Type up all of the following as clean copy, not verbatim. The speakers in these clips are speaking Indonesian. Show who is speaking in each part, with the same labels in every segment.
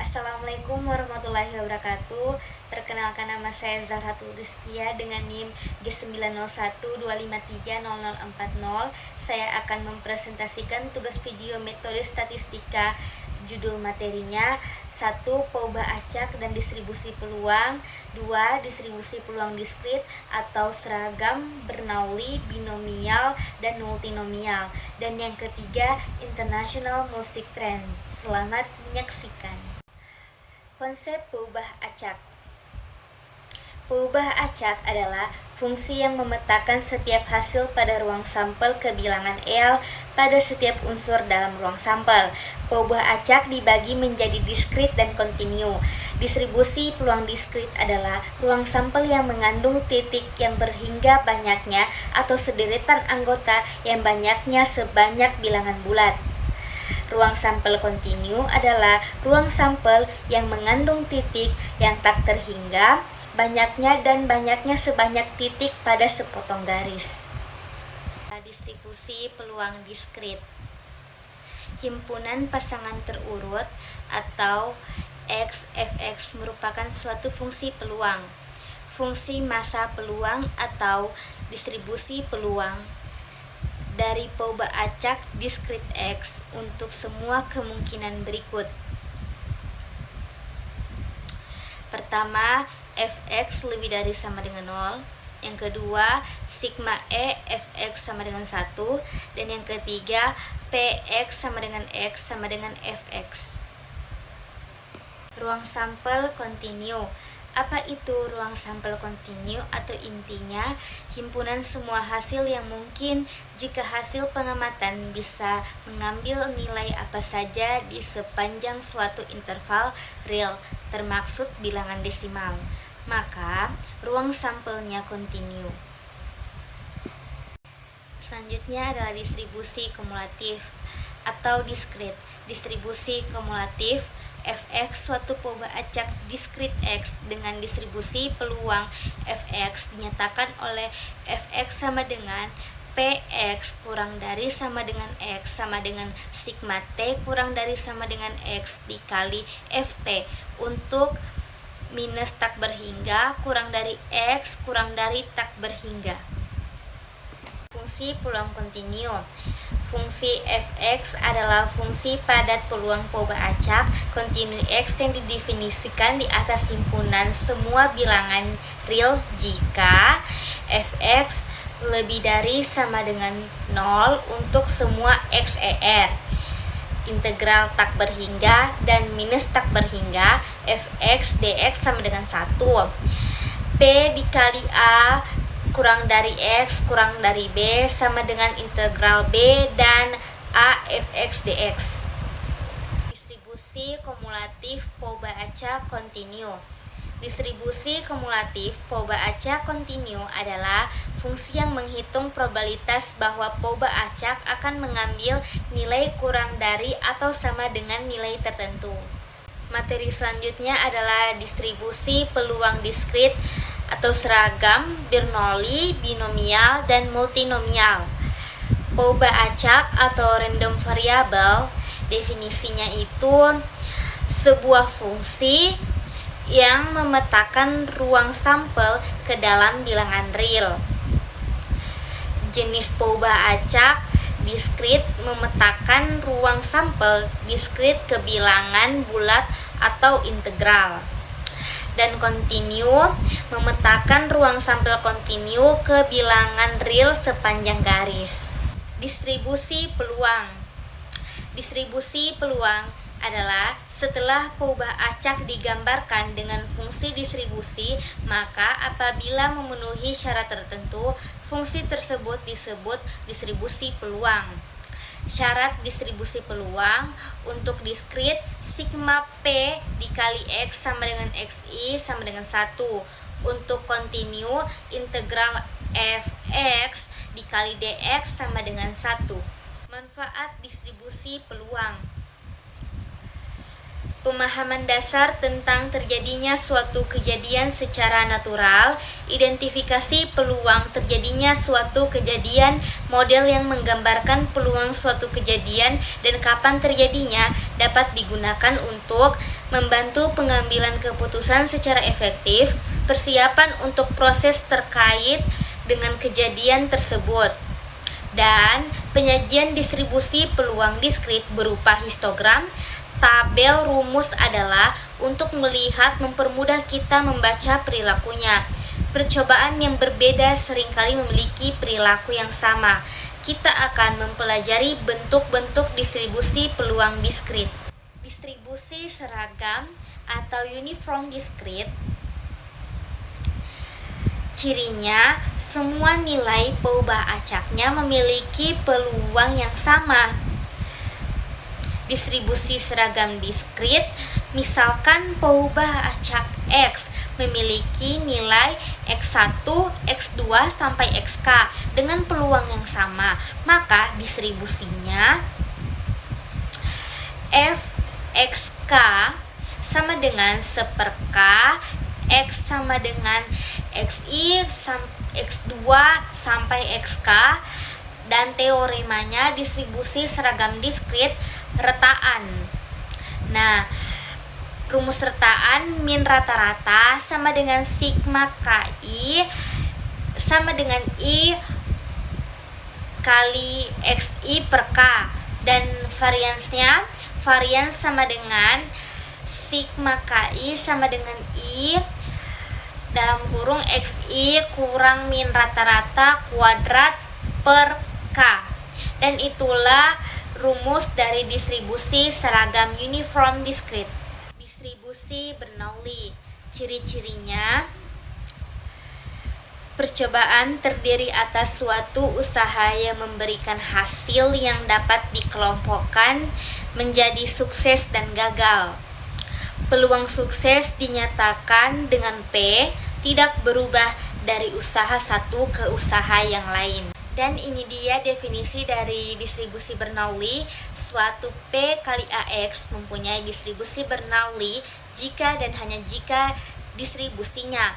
Speaker 1: Assalamualaikum warahmatullahi wabarakatuh. Perkenalkan, nama saya Zahratul Rizkia dengan NIM G90125300040. Saya akan mempresentasikan tugas video metode statistika. Judul materinya 1. Peubah acak dan distribusi peluang. 2. Distribusi peluang diskrit atau seragam, Bernoulli, binomial, dan multinomial. Dan yang ketiga, International Music Trend. Selamat menyaksikan. Konsep peubah acak. Peubah acak adalah fungsi yang memetakan setiap hasil pada ruang sampel ke bilangan L pada setiap unsur dalam ruang sampel. Peubah acak dibagi menjadi diskrit dan kontinu. Distribusi peluang diskrit adalah ruang sampel yang mengandung titik yang berhingga banyaknya atau sederetan anggota yang banyaknya sebanyak bilangan bulat. Ruang sampel kontinu adalah ruang sampel yang mengandung titik yang tak terhingga banyaknya dan banyaknya sebanyak titik pada sepotong garis. Distribusi peluang diskrit. Himpunan pasangan terurut atau X, Fx merupakan suatu fungsi peluang. Fungsi massa peluang atau distribusi peluang dari peubah acak diskrit X untuk semua kemungkinan berikut. Pertama, Fx lebih dari sama dengan 0. Yang kedua, sigma E Fx sama dengan 1. Dan yang ketiga, Px sama dengan X sama dengan Fx. Ruang sampel kontinu. Apa itu ruang sampel kontinu? Atau intinya, himpunan semua hasil yang mungkin jika hasil pengamatan bisa mengambil nilai apa saja di sepanjang suatu interval real, termaksud bilangan desimal, maka ruang sampelnya kontinu. Selanjutnya adalah distribusi kumulatif atau diskrit. Distribusi kumulatif Fx suatu peubah acak diskrit X dengan distribusi peluang Fx dinyatakan oleh Fx sama dengan Px kurang dari sama dengan X sama dengan sigma T kurang dari sama dengan X dikali Ft untuk minus tak berhingga kurang dari X kurang dari tak berhingga. Fungsi peluang kontinu. Fungsi Fx adalah fungsi padat peluang peubah acak kontinu X yang didefinisikan di atas himpunan semua bilangan real jika Fx lebih dari sama dengan 0 untuk semua XER, integral tak berhingga dan minus tak berhingga Fx dx sama dengan 1. P dikali A kurang dari X kurang dari B sama dengan integral B dan A Fx dx. Distribusi kumulatif peubah acak kontinu. Distribusi kumulatif peubah acak kontinu adalah fungsi yang menghitung probabilitas bahwa peubah acak akan mengambil nilai kurang dari atau sama dengan nilai tertentu. Materi selanjutnya adalah distribusi peluang diskrit atau seragam, Bernoulli, binomial, dan multinomial. Peubah acak atau random variable definisinya itu sebuah fungsi yang memetakan ruang sampel ke dalam bilangan real. Jenis peubah acak diskrit memetakan ruang sampel diskrit ke bilangan bulat atau integral. Dan kontinu memetakan ruang sampel kontinu ke bilangan real sepanjang garis. Distribusi peluang. Distribusi peluang adalah setelah peubah acak digambarkan dengan fungsi distribusi, maka apabila memenuhi syarat tertentu, fungsi tersebut disebut distribusi peluang. Syarat distribusi peluang untuk diskrit sigma P dikali X sama dengan XI sama dengan 1. Untuk kontinu integral Fx dikali dx sama dengan 1. Manfaat distribusi peluang. Pemahaman dasar tentang terjadinya suatu kejadian secara natural, identifikasi peluang terjadinya suatu kejadian, model yang menggambarkan peluang suatu kejadian dan kapan terjadinya dapat digunakan untuk membantu pengambilan keputusan secara efektif, persiapan untuk proses terkait dengan kejadian tersebut, dan penyajian distribusi peluang diskrit berupa histogram. Tabel rumus adalah untuk melihat mempermudah kita membaca perilakunya. Percobaan yang berbeda seringkali memiliki perilaku yang sama. Kita akan mempelajari bentuk-bentuk distribusi peluang diskrit. Distribusi seragam atau uniform diskrit. Cirinya, semua nilai peubah acaknya memiliki peluang yang sama. Distribusi seragam diskrit, misalkan peubah acak X memiliki nilai X1, X2, sampai XK dengan peluang yang sama, maka distribusinya Fxk sama dengan 1/k, X sama dengan Xi, X2 sampai XK, dan teoremanya distribusi seragam diskrit retaan. Nah, rumus retaan min rata-rata sama dengan sigma KI sama dengan I kali XI per K, dan varians sama dengan sigma KI sama dengan I dalam kurung XI kurang min rata-rata kuadrat per K. Dan itulah rumus dari distribusi seragam uniform diskrit. Distribusi Bernoulli. Ciri-cirinya, percobaan terdiri atas suatu usaha yang memberikan hasil yang dapat dikelompokkan menjadi sukses dan gagal. Peluang sukses dinyatakan dengan P tidak berubah dari usaha satu ke usaha yang lain. Dan ini dia definisi dari distribusi Bernoulli. Suatu P kali AX mempunyai distribusi Bernoulli jika dan hanya jika distribusinya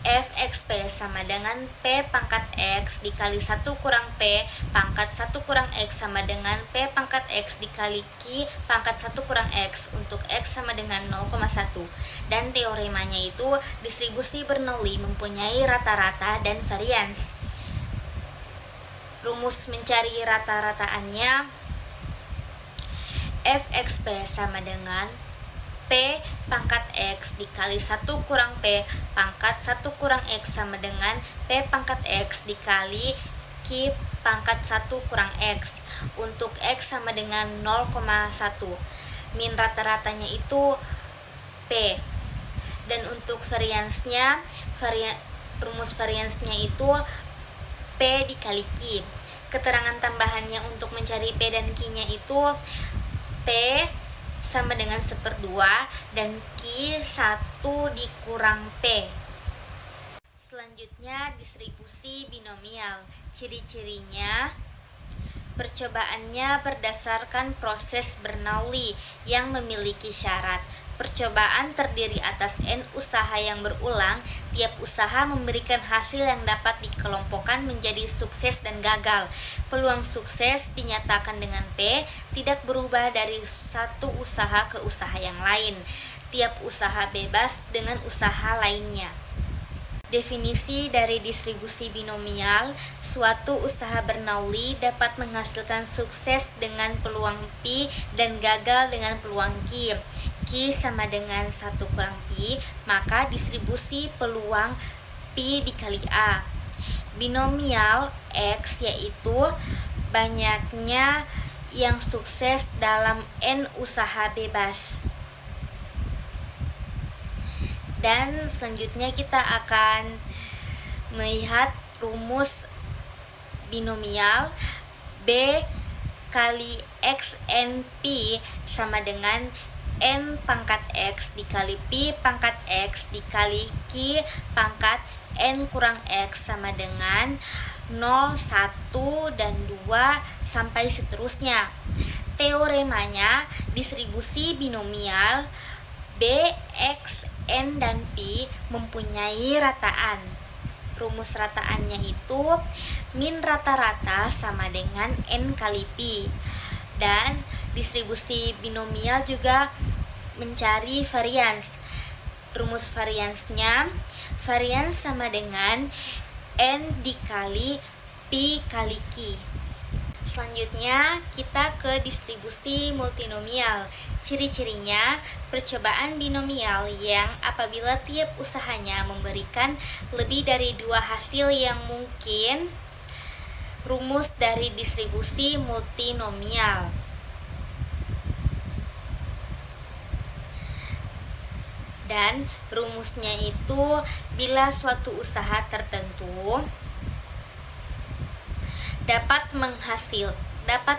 Speaker 1: Fxp sama dengan P pangkat X dikali 1 kurang P pangkat 1 kurang X sama dengan P pangkat X dikali Q pangkat 1 kurang X untuk X sama dengan 0,1. Dan teoremanya itu distribusi Bernoulli mempunyai rata-rata dan varians. Rumus mencari rata-rataannya, Fxp sama dengan P pangkat X dikali 1 kurang P pangkat 1 kurang X sama dengan P pangkat X dikali Q pangkat 1 kurang X untuk X sama dengan 0,1. Min rata-ratanya itu P. Dan untuk variansnya, rumus variansnya itu P dikali Q. Keterangan tambahannya untuk mencari P dan Q-nya itu P sama dengan 1/2 dan Q 1 dikurang P. Selanjutnya distribusi binomial. Ciri-cirinya, percobaannya berdasarkan proses Bernoulli yang memiliki syarat. Percobaan terdiri atas N usaha yang berulang. Tiap usaha memberikan hasil yang dapat dikelompokkan menjadi sukses dan gagal. Peluang sukses dinyatakan dengan P tidak berubah dari satu usaha ke usaha yang lain. Tiap usaha bebas dengan usaha lainnya. Definisi dari distribusi binomial, suatu usaha Bernoulli dapat menghasilkan sukses dengan peluang P dan gagal dengan peluang Q. Q sama dengan 1 kurang P, maka distribusi peluang P dikali A. Binomial X yaitu banyaknya yang sukses dalam N usaha bebas. Dan selanjutnya kita akan melihat rumus binomial B kali X N P sama dengan N pangkat X dikali P pangkat X dikali Q pangkat N kurang X sama dengan 0, 1, dan 2 sampai seterusnya. Teoremanya, distribusi binomial B, X, N, dan P mempunyai rataan. Rumus rataannya itu min rata-rata sama dengan N kali P. Dan distribusi binomial juga mencari varians. Rumus variansnya, varians sama dengan N dikali P kali Q. Selanjutnya kita ke distribusi multinomial. Ciri-cirinya, percobaan binomial yang apabila tiap usahanya memberikan lebih dari 2 hasil yang mungkin. Rumus dari distribusi multinomial. Dan rumusnya itu bila suatu usaha tertentu dapat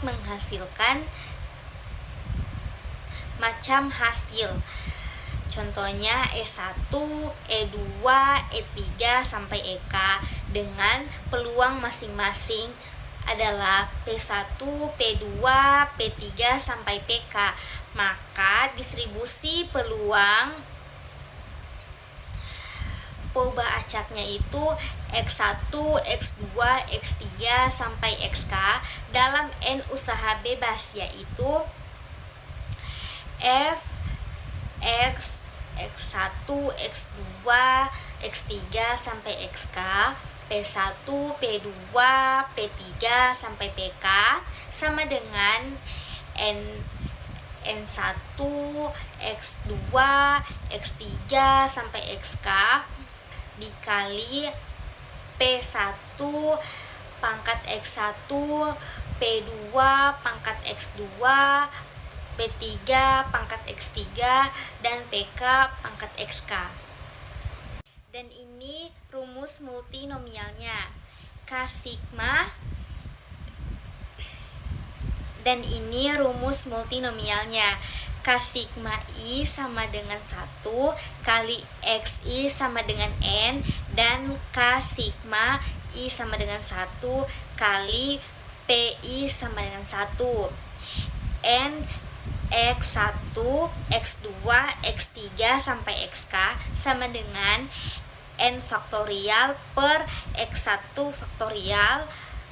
Speaker 1: menghasilkan macam hasil. Contohnya E1, E2, E3 sampai EK dengan peluang masing-masing adalah P1, P2, P3 sampai PK. Maka distribusi peluang peubah acaknya itu X1, X2, X3 sampai XK dalam N usaha bebas, yaitu F, X, X1, X2, X3 sampai XK, P1, P2, P3 sampai PK sama dengan N1, X2, X3 sampai XK dikali P1 pangkat X1, P2 pangkat X2, P3 pangkat X3, dan PK pangkat XK. Dan ini rumus multinomialnya. K sigma. Dan ini rumus multinomialnya. K sigma I sama dengan 1 kali XI sama dengan N, dan K sigma I sama dengan 1 kali PI sama dengan 1. N X1, X2, X3 sampai XK sama dengan N faktorial per X1 faktorial,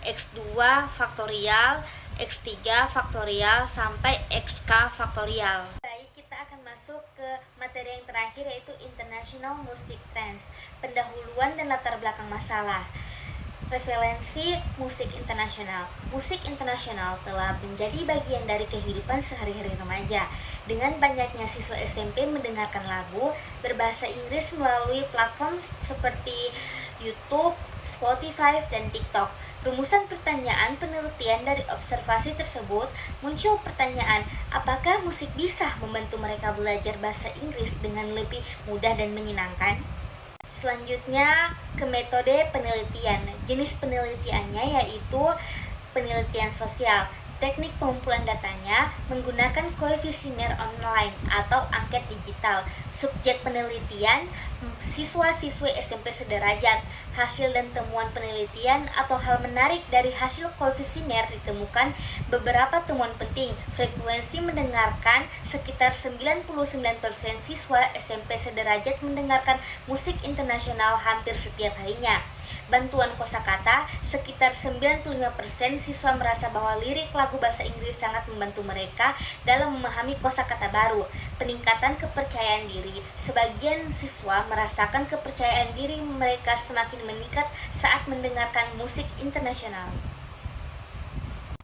Speaker 1: X2 faktorial, X3 faktorial sampai XK faktorial. Baik, kita akan masuk ke materi yang terakhir, yaitu International Music Trends, pendahuluan dan latar belakang masalah. Referensi musik internasional. Musik internasional telah menjadi bagian dari kehidupan sehari-hari remaja. Dengan banyaknya siswa SMP mendengarkan lagu berbahasa Inggris melalui platform seperti YouTube, Spotify, dan TikTok. Rumusan pertanyaan penelitian dari observasi tersebut muncul pertanyaan, apakah musik bisa membantu mereka belajar bahasa Inggris dengan lebih mudah dan menyenangkan? Selanjutnya ke metode penelitian. Jenis penelitiannya yaitu penelitian sosial. Teknik pengumpulan datanya menggunakan kuesioner online atau angket digital. Subjek penelitian siswa-siswi SMP sederajat. Hasil dan temuan penelitian atau hal menarik dari hasil kuesioner ditemukan beberapa temuan penting. Frekuensi mendengarkan sekitar 99% siswa SMP sederajat mendengarkan musik internasional hampir setiap harinya. Bantuan kosakata, sekitar 95% siswa merasa bahwa lirik lagu bahasa Inggris sangat membantu mereka dalam memahami kosakata baru. Peningkatan kepercayaan diri, sebagian siswa merasakan kepercayaan diri mereka semakin meningkat saat mendengarkan musik internasional.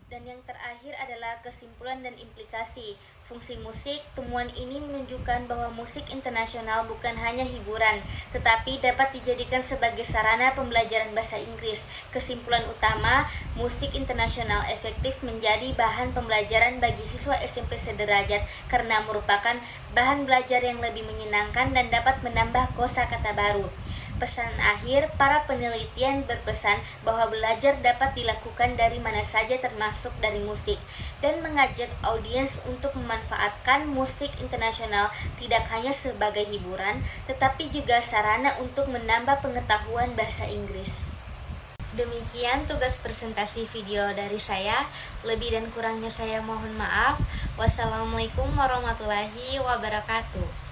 Speaker 1: Dan yang terakhir adalah kesimpulan dan implikasi. Fungsi musik, temuan ini menunjukkan bahwa musik internasional bukan hanya hiburan, tetapi dapat dijadikan sebagai sarana pembelajaran bahasa Inggris. Kesimpulan utama, musik internasional efektif menjadi bahan pembelajaran bagi siswa SMP sederajat karena merupakan bahan belajar yang lebih menyenangkan dan dapat menambah kosakata baru. Pesan akhir, para penelitian berpesan bahwa belajar dapat dilakukan dari mana saja termasuk dari musik, dan mengajak audiens untuk memanfaatkan musik internasional tidak hanya sebagai hiburan, tetapi juga sarana untuk menambah pengetahuan bahasa Inggris. Demikian tugas presentasi video dari saya. Lebih dan kurangnya saya mohon maaf. Wassalamualaikum warahmatullahi wabarakatuh.